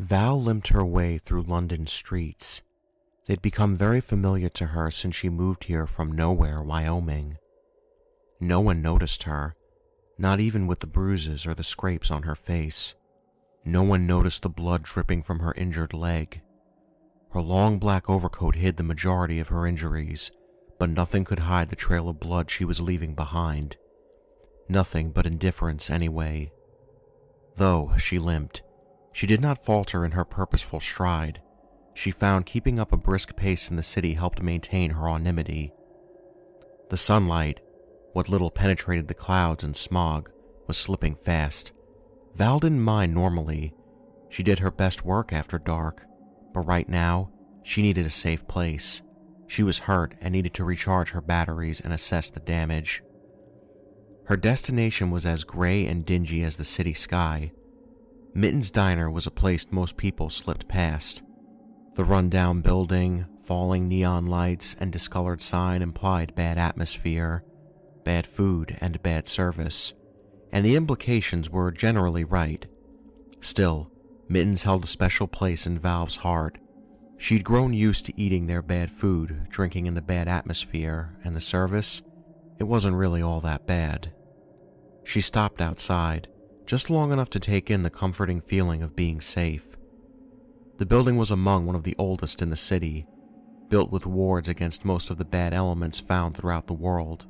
Val limped her way through London's streets. They'd become very familiar to her since she moved here from nowhere, Wyoming. No one noticed her, not even with the bruises or the scrapes on her face. No one noticed the blood dripping from her injured leg. Her long black overcoat hid the majority of her injuries, but nothing could hide the trail of blood she was leaving behind. Nothing but indifference anyway. Though she limped, she did not falter in her purposeful stride. She found keeping up a brisk pace in the city helped maintain her anonymity. The sunlight, what little penetrated the clouds and smog, was slipping fast. Val didn't mind normally. She did her best work after dark, but right now, she needed a safe place. She was hurt and needed to recharge her batteries and assess the damage. Her destination was as gray and dingy as the city sky. Mitten's Diner was a place most people slipped past. The rundown building, falling neon lights, and discolored sign implied bad atmosphere, bad food, and bad service, and the implications were generally right. Still, Mitten's held a special place in Val's heart. She'd grown used to eating their bad food, drinking in the bad atmosphere, and the service, it wasn't really all that bad. She stopped outside, just long enough to take in the comforting feeling of being safe. The building was among one of the oldest in the city, built with wards against most of the bad elements found throughout the world.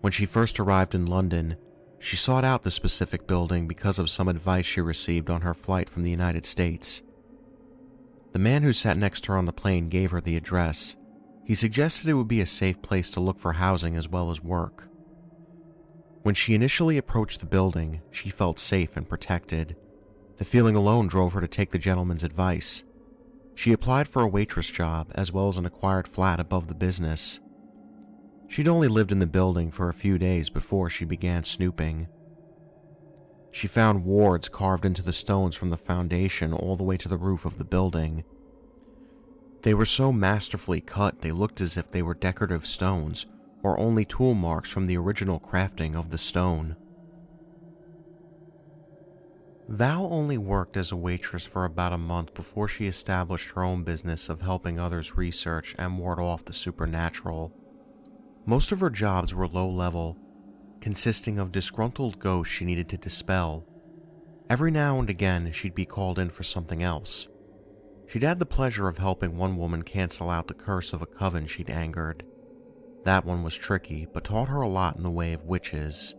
When she first arrived in London, she sought out the specific building because of some advice she received on her flight from the United States. The man who sat next to her on the plane gave her the address. He suggested it would be a safe place to look for housing as well as work. When she initially approached the building, she felt safe and protected. The feeling alone drove her to take the gentleman's advice. She applied for a waitress job as well as an acquired flat above the business. She'd only lived in the building for a few days before she began snooping. She found wards carved into the stones from the foundation all the way to the roof of the building. They were so masterfully cut they looked as if they were decorative stones or only tool marks from the original crafting of the stone. Val only worked as a waitress for about a month before she established her own business of helping others research and ward off the supernatural. Most of her jobs were low-level, consisting of disgruntled ghosts she needed to dispel. Every now and again, she'd be called in for something else. She'd had the pleasure of helping one woman cancel out the curse of a coven she'd angered. That one was tricky, but taught her a lot in the way of witches.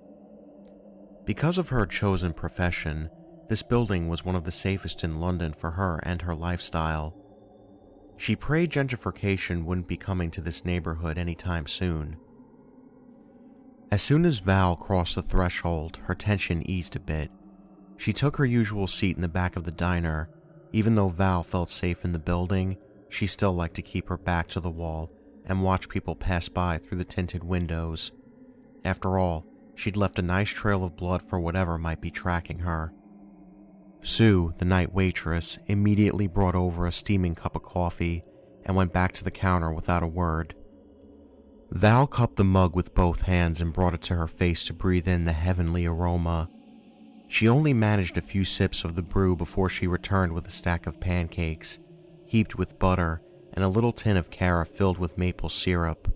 Because of her chosen profession, this building was one of the safest in London for her and her lifestyle. She prayed gentrification wouldn't be coming to this neighborhood anytime soon. As soon as Val crossed the threshold, her tension eased a bit. She took her usual seat in the back of the diner. Even though Val felt safe in the building, she still liked to keep her back to the wall and watch people pass by through the tinted windows. After all, she'd left a nice trail of blood for whatever might be tracking her. Sue, the night waitress, immediately brought over a steaming cup of coffee and went back to the counter without a word. Val cupped the mug with both hands and brought it to her face to breathe in the heavenly aroma. She only managed a few sips of the brew before she returned with a stack of pancakes, heaped with butter, and a little tin of cara filled with maple syrup.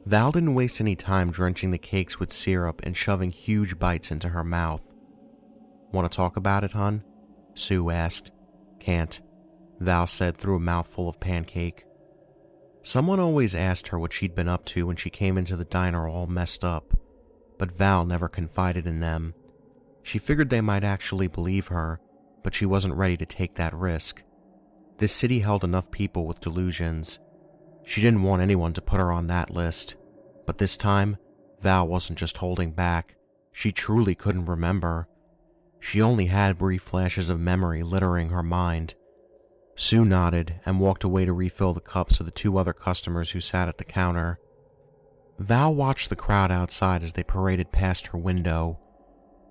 Val didn't waste any time drenching the cakes with syrup and shoving huge bites into her mouth. "Want to talk about it, hon?" Sue asked. "Can't," Val said through a mouthful of pancake. Someone always asked her what she'd been up to when she came into the diner all messed up, but Val never confided in them. She figured they might actually believe her, but she wasn't ready to take that risk. This city held enough people with delusions. She didn't want anyone to put her on that list. But this time, Val wasn't just holding back. She truly couldn't remember. She only had brief flashes of memory littering her mind. Sue nodded and walked away to refill the cups of the two other customers who sat at the counter. Val watched the crowd outside as they paraded past her window.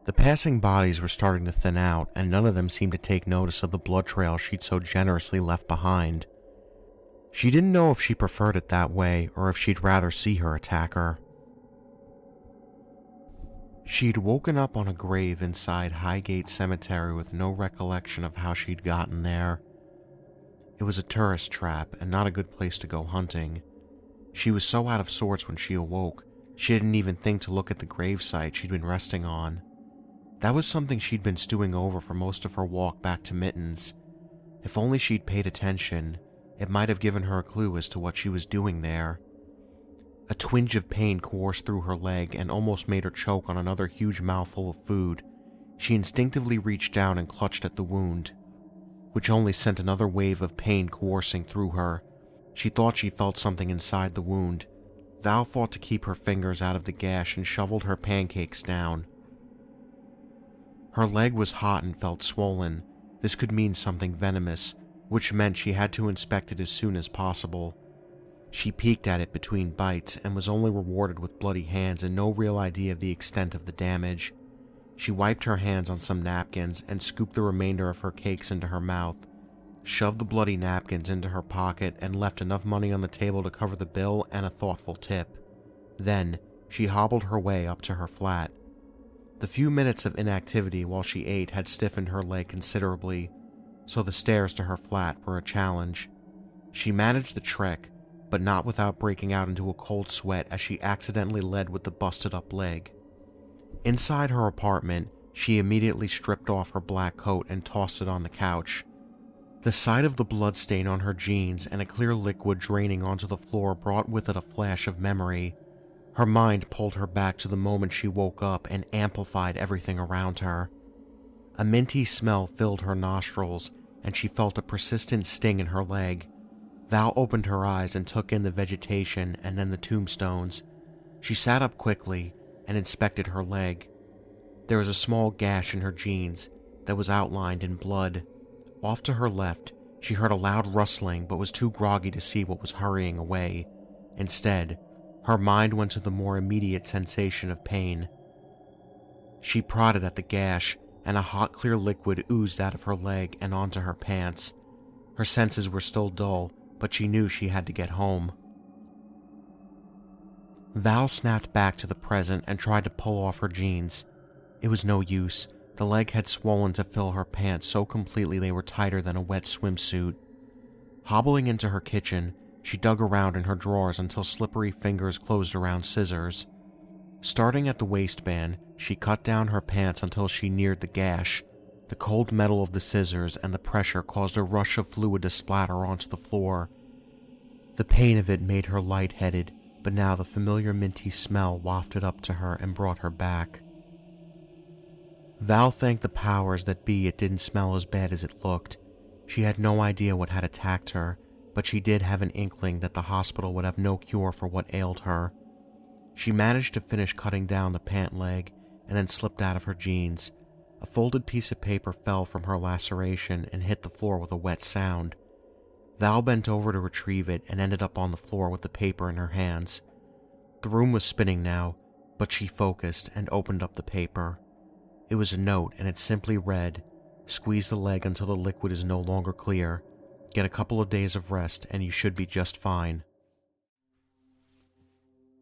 The passing bodies were starting to thin out, and none of them seemed to take notice of the blood trail she'd so generously left behind. She didn't know if she preferred it that way or if she'd rather see her attacker. She'd woken up on a grave inside Highgate Cemetery with no recollection of how she'd gotten there. It was a tourist trap and not a good place to go hunting. She was so out of sorts when she awoke, she didn't even think to look at the gravesite she'd been resting on. That was something she'd been stewing over for most of her walk back to Mittens. If only she'd paid attention, it might have given her a clue as to what she was doing there. A twinge of pain coursed through her leg and almost made her choke on another huge mouthful of food. She instinctively reached down and clutched at the wound, which only sent another wave of pain coursing through her. She thought she felt something inside the wound. Val fought to keep her fingers out of the gash and shoveled her pancakes down. Her leg was hot and felt swollen. This could mean something venomous, which meant she had to inspect it as soon as possible. She peeked at it between bites and was only rewarded with bloody hands and no real idea of the extent of the damage. She wiped her hands on some napkins and scooped the remainder of her cakes into her mouth, shoved the bloody napkins into her pocket, and left enough money on the table to cover the bill and a thoughtful tip. Then, she hobbled her way up to her flat. The few minutes of inactivity while she ate had stiffened her leg considerably, so the stairs to her flat were a challenge. She managed the trek, but not without breaking out into a cold sweat as she accidentally led with the busted-up leg. Inside her apartment, she immediately stripped off her black coat and tossed it on the couch. The sight of the bloodstain on her jeans and a clear liquid draining onto the floor brought with it a flash of memory. Her mind pulled her back to the moment she woke up and amplified everything around her. A minty smell filled her nostrils, and she felt a persistent sting in her leg. Val opened her eyes and took in the vegetation and then the tombstones. She sat up quickly and inspected her leg. There was a small gash in her jeans that was outlined in blood. Off to her left, she heard a loud rustling but was too groggy to see what was hurrying away. Instead, her mind went to the more immediate sensation of pain. She prodded at the gash, and a hot, clear liquid oozed out of her leg and onto her pants. Her senses were still dull, but she knew she had to get home. Val snapped back to the present and tried to pull off her jeans. It was no use. The leg had swollen to fill her pants so completely they were tighter than a wet swimsuit. Hobbling into her kitchen, she dug around in her drawers until slippery fingers closed around scissors. Starting at the waistband, she cut down her pants until she neared the gash. The cold metal of the scissors and the pressure caused a rush of fluid to splatter onto the floor. The pain of it made her lightheaded, but now the familiar minty smell wafted up to her and brought her back. Val thanked the powers that be it didn't smell as bad as it looked. She had no idea what had attacked her, but she did have an inkling that the hospital would have no cure for what ailed her. She managed to finish cutting down the pant leg and then slipped out of her jeans. A folded piece of paper fell from her laceration and hit the floor with a wet sound. Val bent over to retrieve it and ended up on the floor with the paper in her hands. The room was spinning now, but she focused and opened up the paper. It was a note, and it simply read, "Squeeze the leg until the liquid is no longer clear. Get a couple of days of rest and you should be just fine."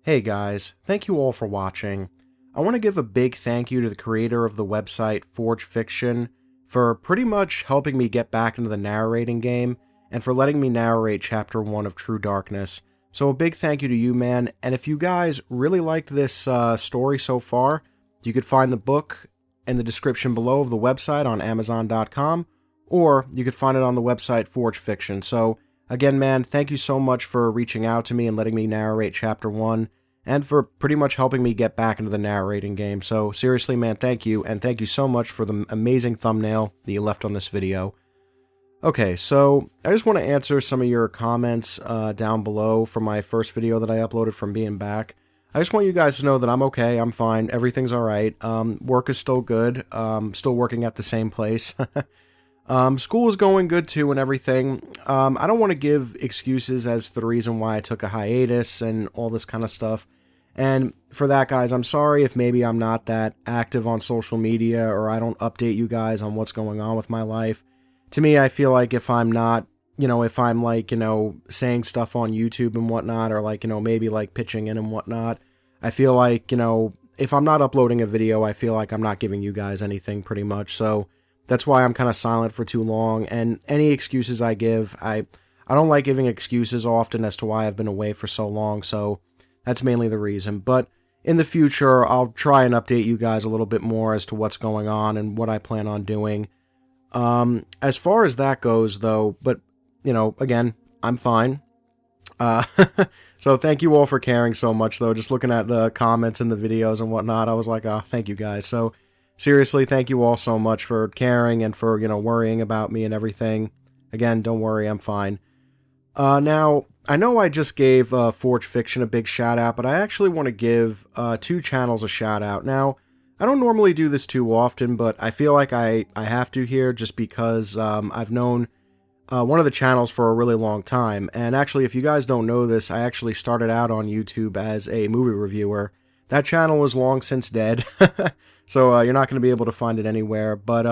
Hey guys, thank you all for watching. I want to give a big thank you to the creator of the website Forge Fiction for pretty much helping me get back into the narrating game and for letting me narrate Chapter 1 of True Darkness. So a big thank you to you, man. And if you guys really liked this story so far, you could find the book in the description below of the website on Amazon.com, or you could find it on the website Forge Fiction. So again, man, thank you so much for reaching out to me and letting me narrate Chapter 1. And for pretty much helping me get back into the narrating game. So seriously, man, thank you, and thank you so much for the amazing thumbnail that you left on this video. Okay, so I just want to answer some of your comments down below from my first video that I uploaded from being back. I just want you guys to know that I'm okay, I'm fine, everything's alright, work is still good, still working at the same place. School is going good too and everything. I don't want to give excuses as to the reason why I took a hiatus and all this kind of stuff. And for that, guys, I'm sorry if maybe I'm not that active on social media or I don't update you guys on what's going on with my life. To me, I feel like if I'm not, if I'm like, saying stuff on YouTube and whatnot, or like, maybe like pitching in and whatnot, I feel like, if I'm not uploading a video, I feel like I'm not giving you guys anything pretty much. So that's why I'm kind of silent for too long. And any excuses I give, I don't like giving excuses often as to why I've been away for so long. So that's mainly the reason. But in the future, I'll try and update you guys a little bit more as to what's going on and what I plan on doing. As far as that goes, though, but, you know, again, I'm fine. So thank you all for caring so much, though. Just looking at the comments and the videos and whatnot, I was like, oh, thank you guys. So seriously, thank you all so much for caring and for, you know, worrying about me and everything. Again, don't worry, I'm fine. Now, I know I just gave Forge Fiction a big shout out, but I actually want to give 2 channels a shout out. Now, I don't normally do this too often, but I feel like I have to here just because I've known one of the channels for a really long time. And actually, if you guys don't know this, I actually started out on YouTube as a movie reviewer. That channel is long since dead, so you're not going to be able to find it anywhere. But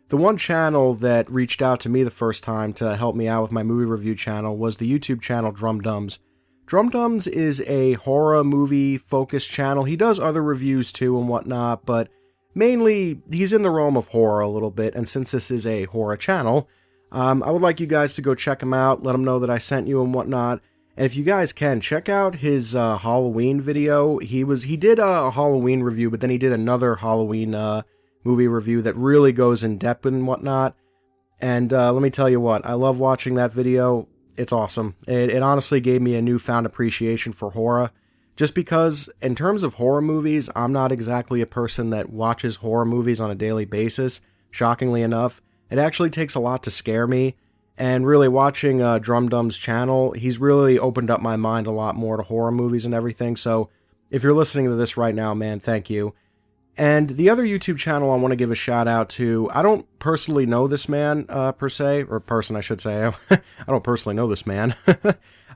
the one channel that reached out to me the first time to help me out with my movie review channel was the YouTube channel Drumdums. Drumdums is a horror movie focused channel. He does other reviews too and whatnot, but mainly he's in the realm of horror a little bit. And since this is a horror channel, I would like you guys to go check him out, let him know that I sent you and whatnot. And if you guys can, check out his Halloween video. He did a Halloween review, but then he did another Halloween movie review that really goes in depth and whatnot. And let me tell you what, I love watching that video. It's awesome. It honestly gave me a newfound appreciation for horror. Just because, in terms of horror movies, I'm not exactly a person that watches horror movies on a daily basis, shockingly enough. It actually takes a lot to scare me, and really watching Drumdum's channel, he's really opened up my mind a lot more to horror movies and everything, so if you're listening to this right now, man, thank you. And the other YouTube channel I want to give a shout out to, I don't personally know this man, per se, or person I should say, I don't personally know this man.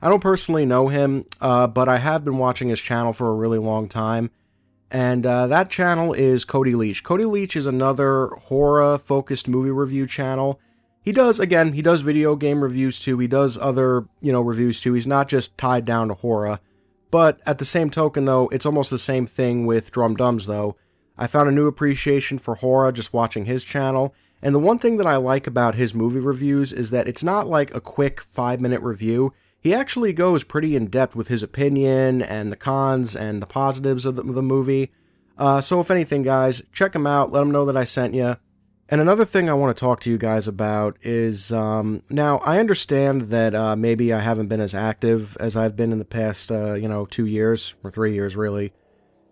I don't personally know him, but I have been watching his channel for a really long time. And that channel is Cody Leach. Cody Leach is another horror-focused movie review channel. He does video game reviews too. He does other, reviews too. He's not just tied down to horror. But at the same token, though, it's almost the same thing with Drumdums, though. I found a new appreciation for horror just watching his channel. And the one thing that I like about his movie reviews is that it's not like a quick 5-minute review. He actually goes pretty in-depth with his opinion and the cons and the positives of the movie. So if anything, guys, check him out. Let him know that I sent you. And another thing I want to talk to you guys about is, now, I understand that maybe I haven't been as active as I've been in the past, 2 years, or 3 years, really.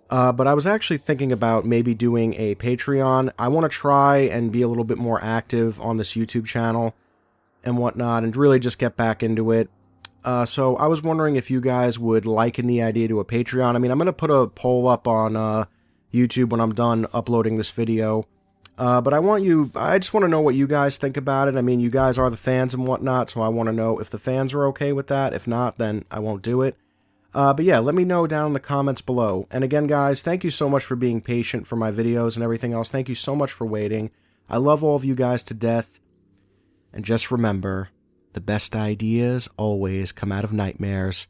But I was actually thinking about maybe doing a Patreon. I want to try and be a little bit more active on this YouTube channel and whatnot, and really just get back into it. So I was wondering if you guys would liken the idea to a Patreon. I mean, I'm going to put a poll up on YouTube when I'm done uploading this video. But I just want to know what you guys think about it. I mean, you guys are the fans and whatnot, so I want to know if the fans are okay with that. If not, then I won't do it. But yeah, let me know down in the comments below. And again, guys, thank you so much for being patient for my videos and everything else. Thank you so much for waiting. I love all of you guys to death. And just remember, the best ideas always come out of nightmares.